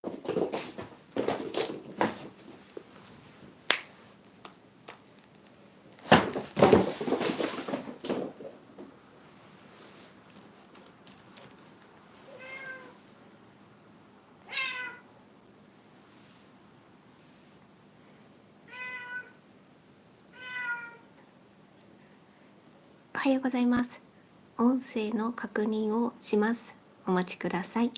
おはようございます。音声の確認をします。お待ちください。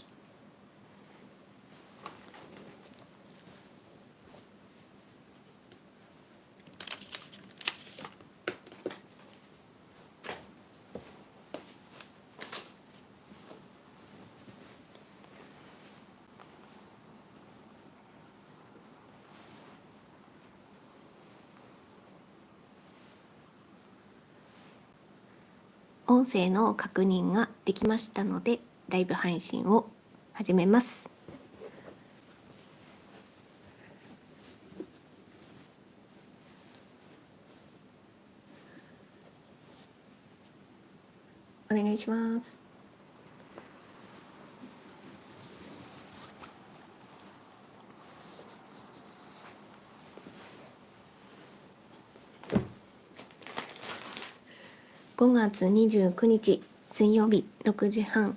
音声の確認ができましたので、ライブ配信を始めます。お願いします。5月29日水曜日6時半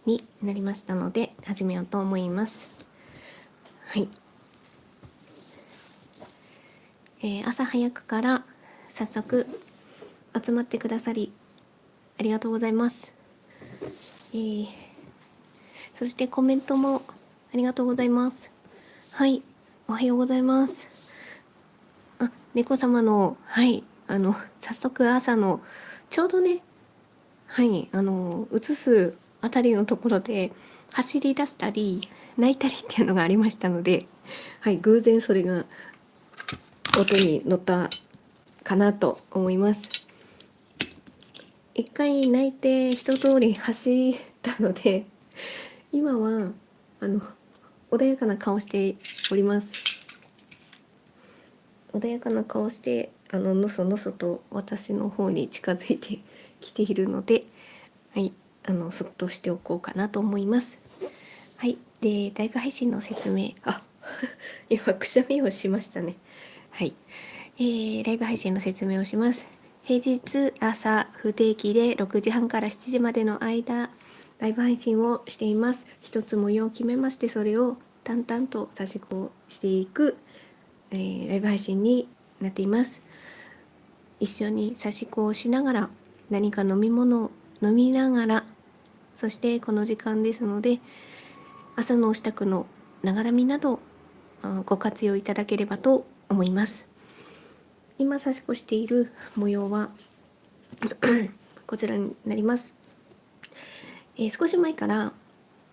になりましたので始めようと思います。はい、朝早くから早速集まってくださりありがとうございます。そしてコメントもありがとうございます。はい、おはようございます。猫様の、はい、早速朝のちょうどね、はい、移すあたりのところで走り出したり泣いたりっていうのがありましたので、はい、偶然それが音に乗ったかなと思います。一回泣いて一通り走ったので、今は穏やかな顔しております。穏やかな顔してのそのそと私の方に近づいてきているので、はい、そっとしておこうかなと思います。はい、でライブ配信の説明、今くしゃみをしましたね。はい、ライブ配信の説明をします。平日朝不定期で6時半から7時までの間ライブ配信をしています。一つ模様を決めまして、それを淡々と差し子していく、ライブ配信になっています。一緒に差し子をしながら何か飲み物を飲みながら、そしてこの時間ですので朝の支度のながらみなどご活用いただければと思います。今差し子している模様はこちらになります。少し前から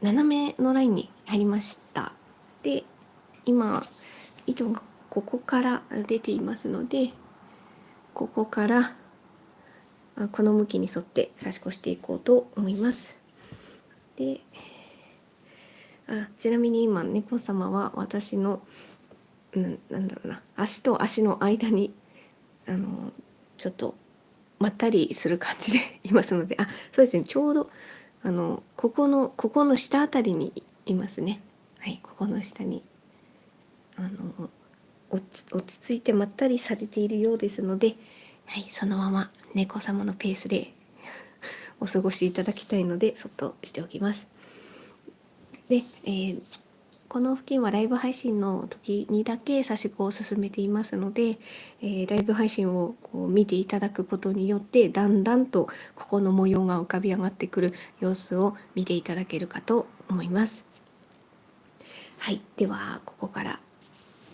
斜めのラインに入りました。で、今糸がここから出ていますので、ここからこの向きに沿って差し子していこうと思います。で、ちなみに今猫様は私のなんだろうな、足と足の間にちょっとまったりする感じでいますので、そうですね、ちょうどここの下あたりにいますね。はい、ここの下に落ち着いてまったりされているようですので、はい、そのまま猫様のペースでお過ごしいただきたいのでそっとしておきます。で、この付近はライブ配信の時にだけ差し子を進めていますので、ライブ配信をこう見ていただくことによってだんだんとここの模様が浮かび上がってくる様子を見ていただけるかと思います。はい、ではここから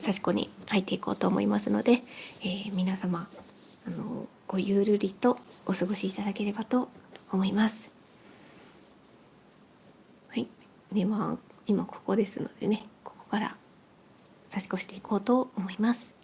差し子に入っていこうと思いますので、皆様ごゆるりとお過ごしいただければと思います。はい、では今ここですのでね、ここから差し越していこうと思います。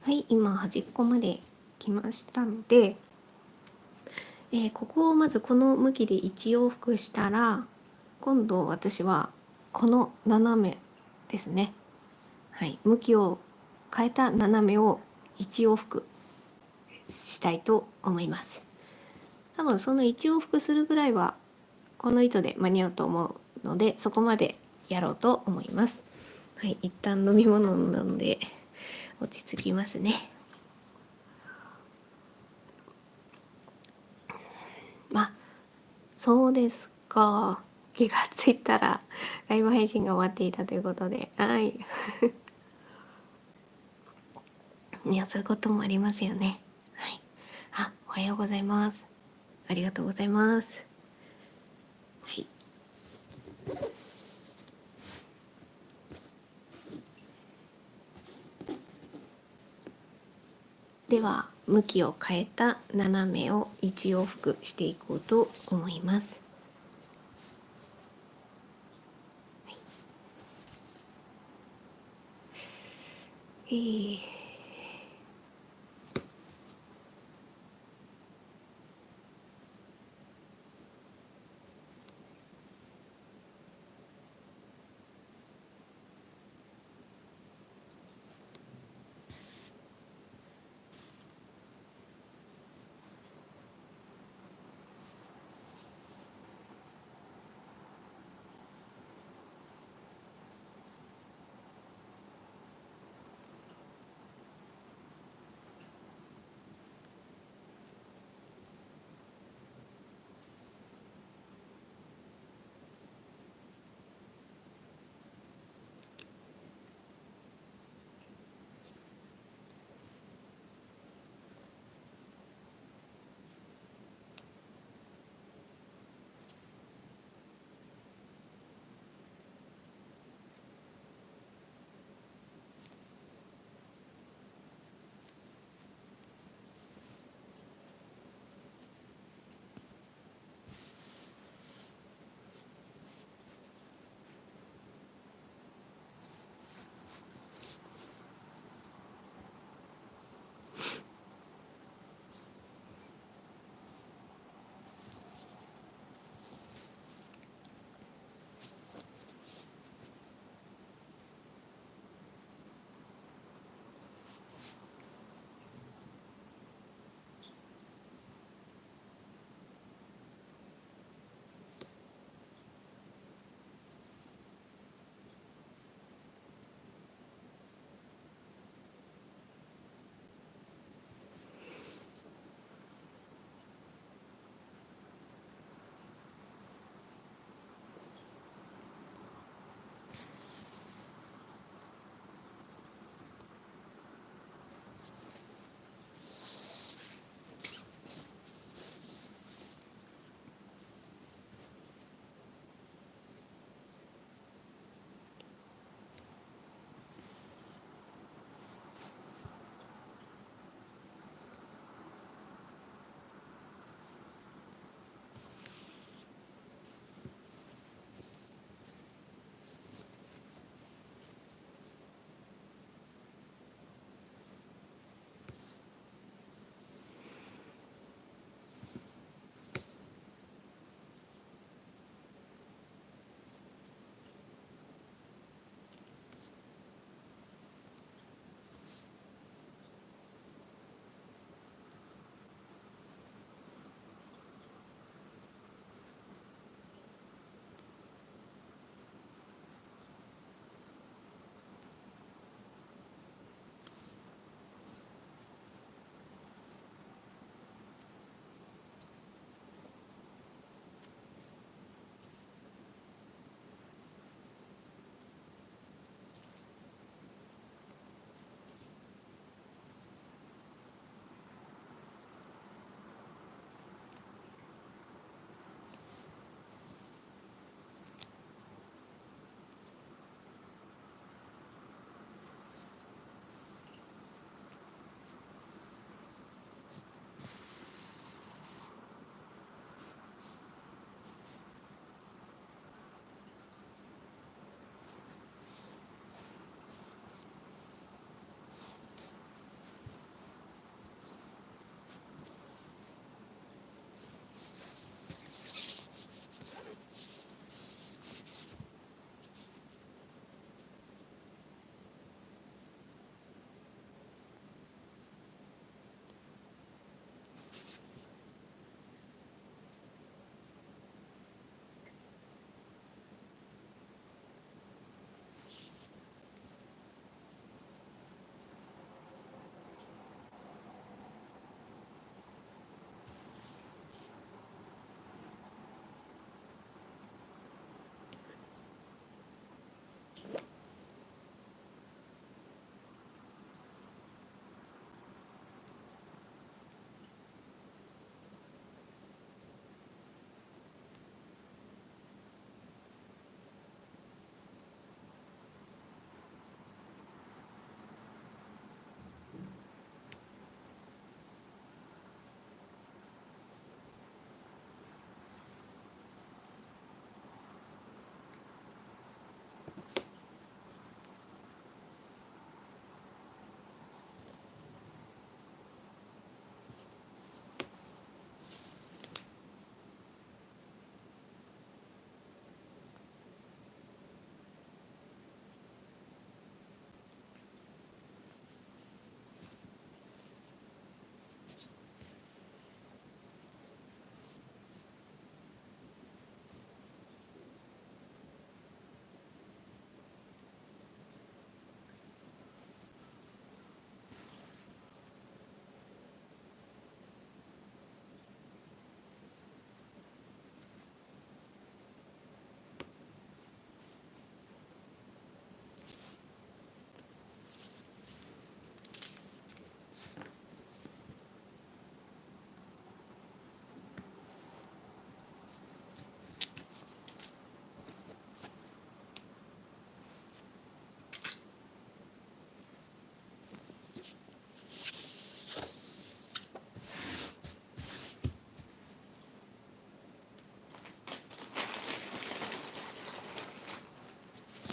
はい、今端っこまで来ましたので、ここをまずこの向きで1往復したら、今度私はこの斜めですね、はい、向きを変えた斜めを1往復したいと思います。多分その1往復するぐらいはこの糸で間に合うと思うので、そこまでやろうと思います。はい、一旦飲み物なので落ち着きますね。そうですか。気がついたらライブ配信が終わっていたということで、はい。いや、そういうこともありますよね。はい。あ、おはようございます。ありがとうございます。はい。では向きを変えた斜めを1往復していこうと思います。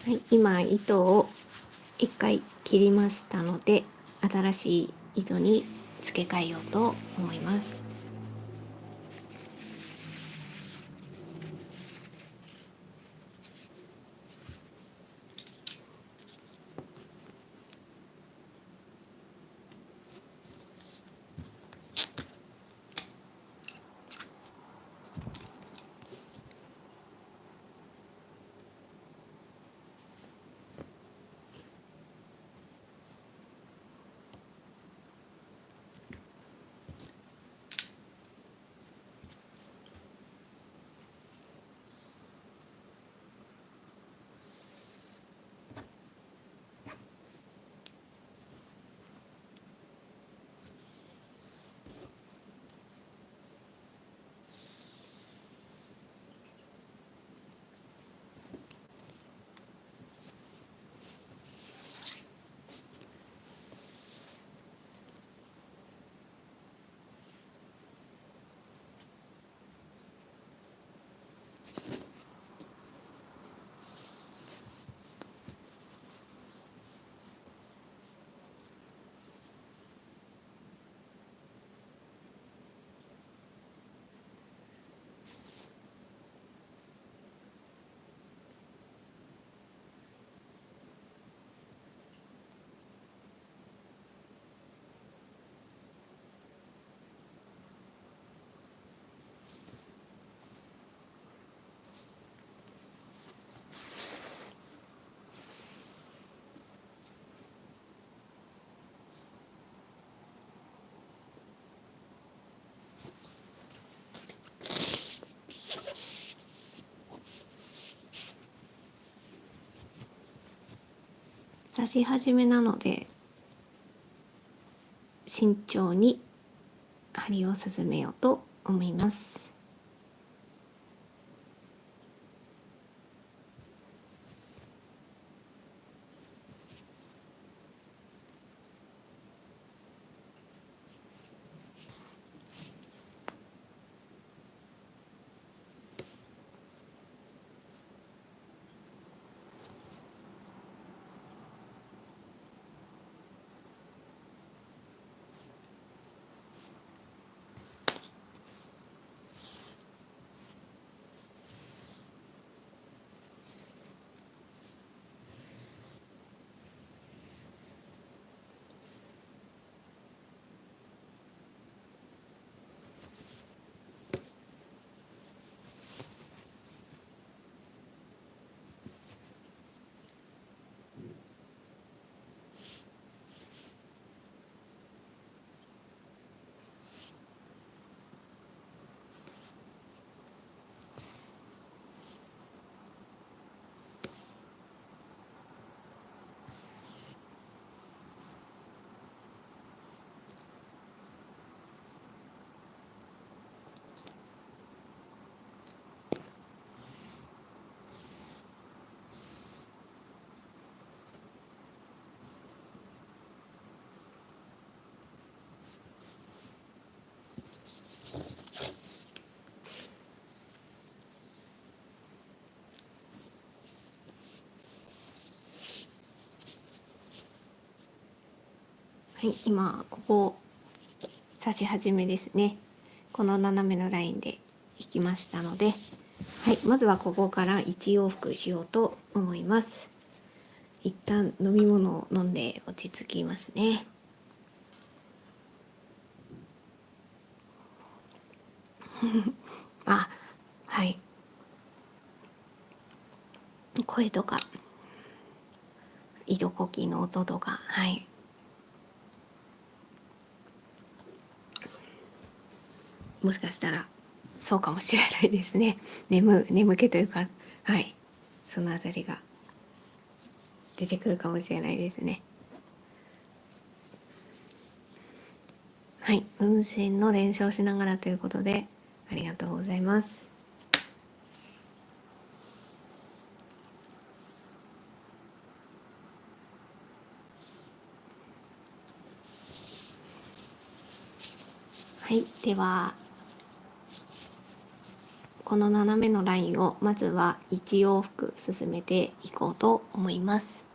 はい、今糸を1回切りましたので、新しい糸に付け替えようと思います。刺し始めなので慎重に針を進めようと思います。はい、今ここ刺し始めですね。この斜めのラインで引きましたので、はい、まずはここから1往復しようと思います。一旦飲み物を飲んで落ち着きますね。あ、はい。声とか糸こきの音とか、はい。もしかしたらそうかもしれないですね。眠気というか、はい。そのあたりが出てくるかもしれないですね。はい、運針の練習をしながらということで、ありがとうございます。はい、ではこの斜めのラインをまずは1往復進めていこうと思います。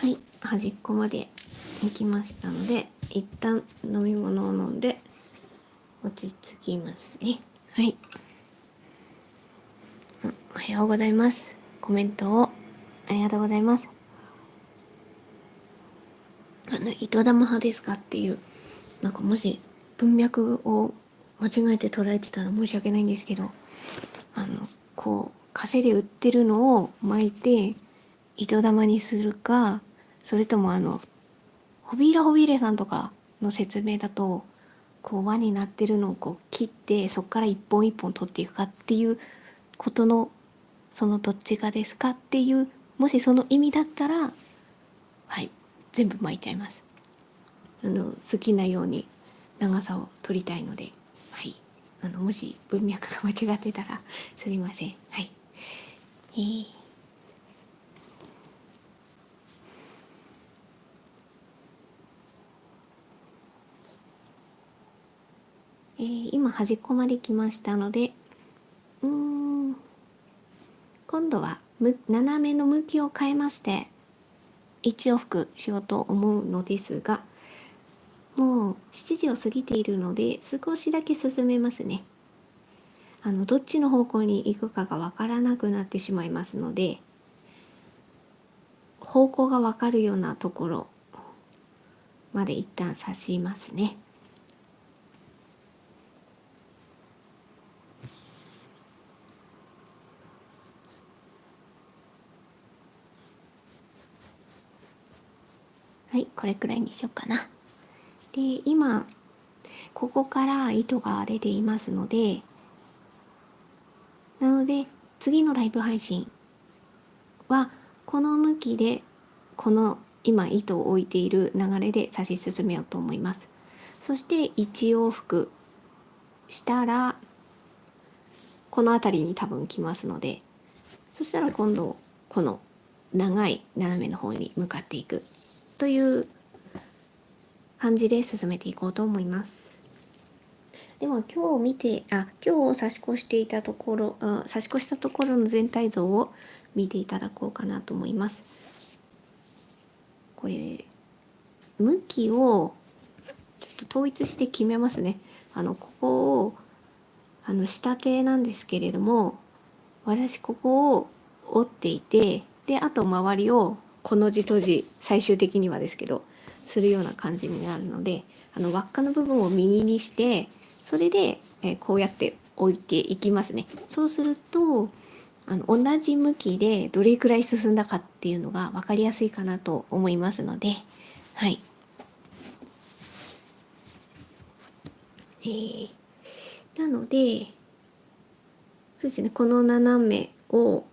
はい、端っこまで行きましたので、一旦飲み物を飲んで落ち着きますね。はい。おはようございます。コメントをありがとうございます。糸玉派ですかっていう、なんかもし文脈を間違えて捉えてたら申し訳ないんですけど、こう稼いで売ってるのを巻いて糸玉にするか、それともホビーラホビーレさんとかの説明だと、こう輪になってるのをこう切ってそこから一本一本取っていくかっていうことの、そのどっちがですかっていう、もしその意味だったら、はい、全部巻いちゃいます。好きなように長さを取りたいので、はい、もし文脈が間違ってたらすみません。はい。今端っこまで来ましたので、今度は斜めの向きを変えまして1往復しようと思うのですが、もう7時を過ぎているので少しだけ進めますね。どっちの方向に行くかがわからなくなってしまいますので、方向がわかるようなところまで一旦刺しますね。はい、これくらいにしようかな。で、今ここから糸が出ていますので、次のライブ配信はこの向きで、この今糸を置いている流れで指し進めようと思います。そして1往復したらこの辺りに多分来ますので、そしたら今度この長い斜めの方に向かっていくという感じで進めていこうと思います。では今日差し越していたところ、差し越したところの全体像を見ていただこうかなと思います。これ向きをちょっと統一して決めますね。ここを下手なんですけれども、私ここを折っていて、であと周りをこの字閉じ、最終的にはですけどするような感じになるので、輪っかの部分を右にして、それで、こうやって置いていきますね。そうすると同じ向きでどれくらい進んだかっていうのが分かりやすいかなと思いますので、はい。なのでそうですね、この斜めを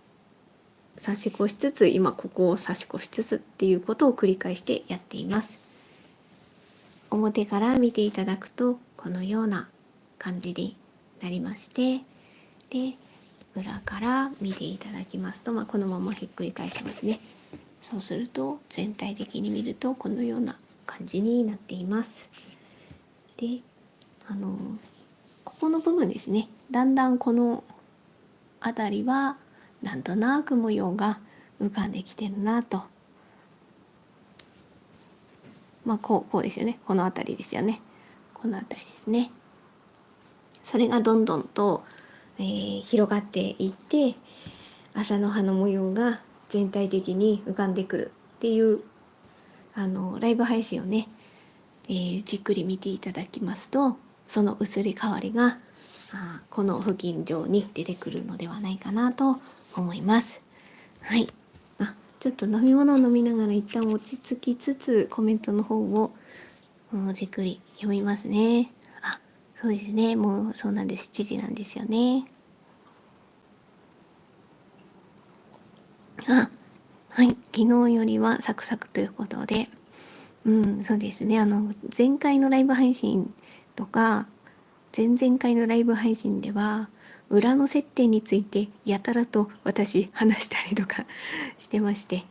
差し越しつつ、今ここを差し越しつつっていうことを繰り返してやっています。表から見ていただくとこのような感じになりまして、で裏から見ていただきますと、このままひっくり返しますね。そうすると全体的に見るとこのような感じになっています。でここの部分ですね、だんだんこの辺りはなんとなく模様が浮かんできてるなと、こうですよね。この辺りですよね。この辺りですね。それがどんどんと、広がっていって、麻の葉の模様が全体的に浮かんでくるっていうライブ配信をね、じっくり見ていただきますと、その移り変わりがこの付近上に出てくるのではないかなと思います。はい。ちょっと飲み物を飲みながら一旦落ち着きつつコメントの方をじっくり読みますね。そうですね。もうそうなんです。7時なんですよね。はい。昨日よりはサクサクということで、そうですね。前回のライブ配信とか、前々回のライブ配信では、裏の接点についてやたらと私話したりとかしてまして、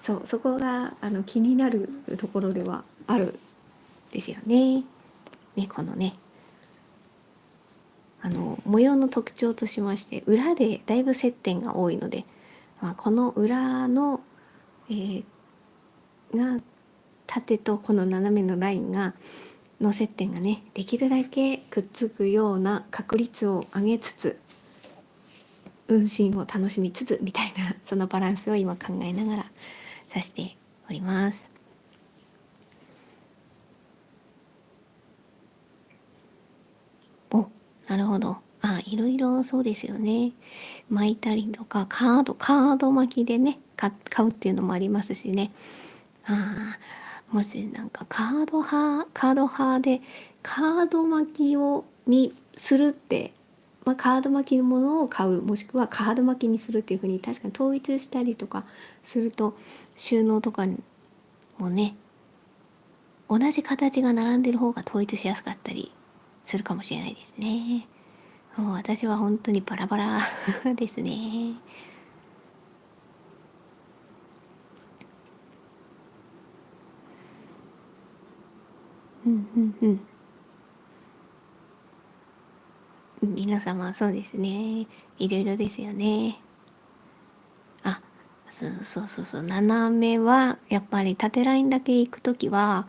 そこが気になるところではあるんですよね。このね、模様の特徴としまして、裏でだいぶ接点が多いので、この裏の、が縦とこの斜めのラインがの接点がねできるだけくっつくような確率を上げつつ運針を楽しみつつみたいなそのバランスを今考えながら指しております。お、なるほど。いろいろそうですよね。巻いたりとかカード巻きでね買うっていうのもありますしね。もしなんかカード派でカード巻きにするって、カード巻きのものを買う、もしくはカード巻きにするっていう風に確かに統一したりとかすると収納とかもね同じ形が並んでる方が統一しやすかったりするかもしれないですね。もう私は本当にバラバラですね。うんうんうん。皆様そうですね。いろいろですよね。あ、そう斜めはやっぱり縦ラインだけ行くときは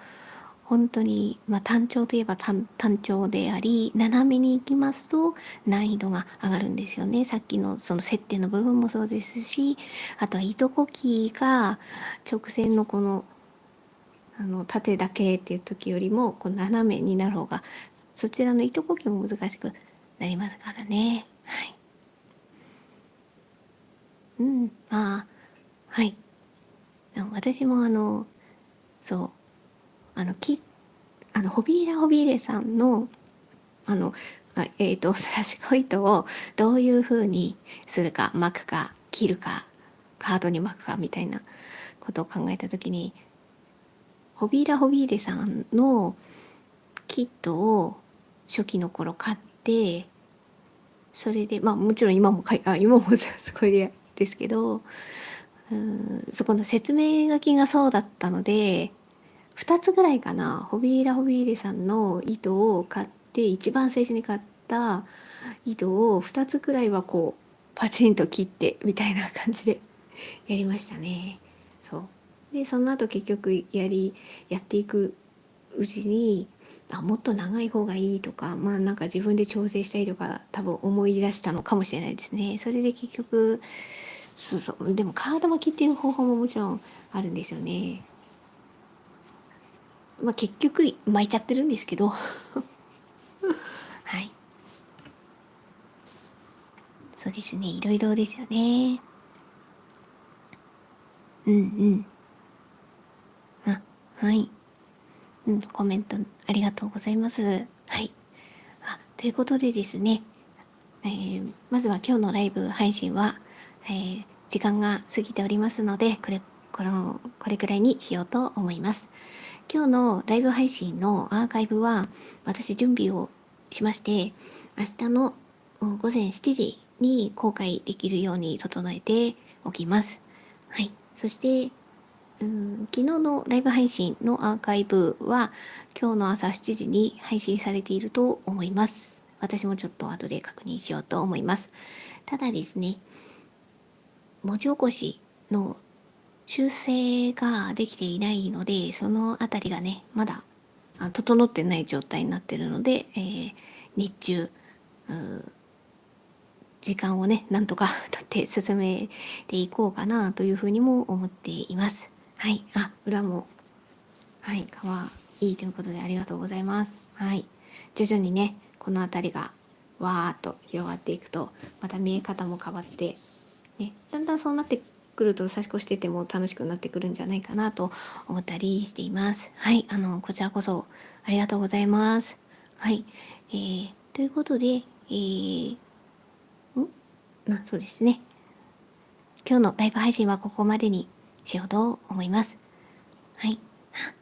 本当に、単調といえば単調であり斜めに行きますと難易度が上がるんですよね。さっきのその接点の部分もそうですし、あとは糸こきが直線のこの縦だけっていう時よりもこう斜めになる方がそちらの糸こきも難しくなりますからね。はい。うん、はい。私もそう、あの、き、ホビーレさんの、あの、差し子糸をどういう風にするか、巻くか、切るか、カードに巻くかみたいなことを考えた時に、ホビーレさんのキットを初期の頃買って、それで、もちろん今もそこでですけど、そこの説明書きがそうだったので、2つぐらいかな、ホビーレさんの糸を買って一番最初に買った糸を2つくらいはこうパチンと切ってみたいな感じでやりましたね。そうでその後結局やっていくうちにもっと長い方がいいとか、なんか自分で調整したりとか多分思い出したのかもしれないですね。それで結局そうでもカード巻きっていう方法ももちろんあるんですよね。結局巻いちゃってるんですけどはいそうですね、いろいろですよね。うんうん。はい。コメントありがとうございます。はい。ということでですね、まずは今日のライブ配信は、時間が過ぎておりますので、これくらいにしようと思います。今日のライブ配信のアーカイブは、私準備をしまして、明日の午前7時に公開できるように整えておきます。はい。そして、昨日のライブ配信のアーカイブは今日の朝7時に配信されていると思います。私もちょっと後で確認しようと思います。ただですね、文字起こしの修正ができていないので、そのあたりがね、まだ整ってない状態になっているので、日中、時間をね、なんとかとって進めていこうかなというふうにも思っています。はい。裏もはい、いいということでありがとうございます。はい、徐々にね、この辺りがわーっと広がっていくと、また見え方も変わって、ね、だんだんそうなってくると差し越してても楽しくなってくるんじゃないかなと思ったりしています。はい、こちらこそありがとうございます。はい、ということで、そうですね。今日のライブ配信はここまでにしようと思います。はい。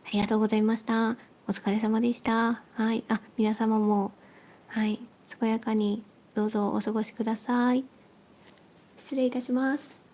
ありがとうございました。お疲れ様でした。はい。皆様も、はい。健やかにどうぞお過ごしください。失礼いたします。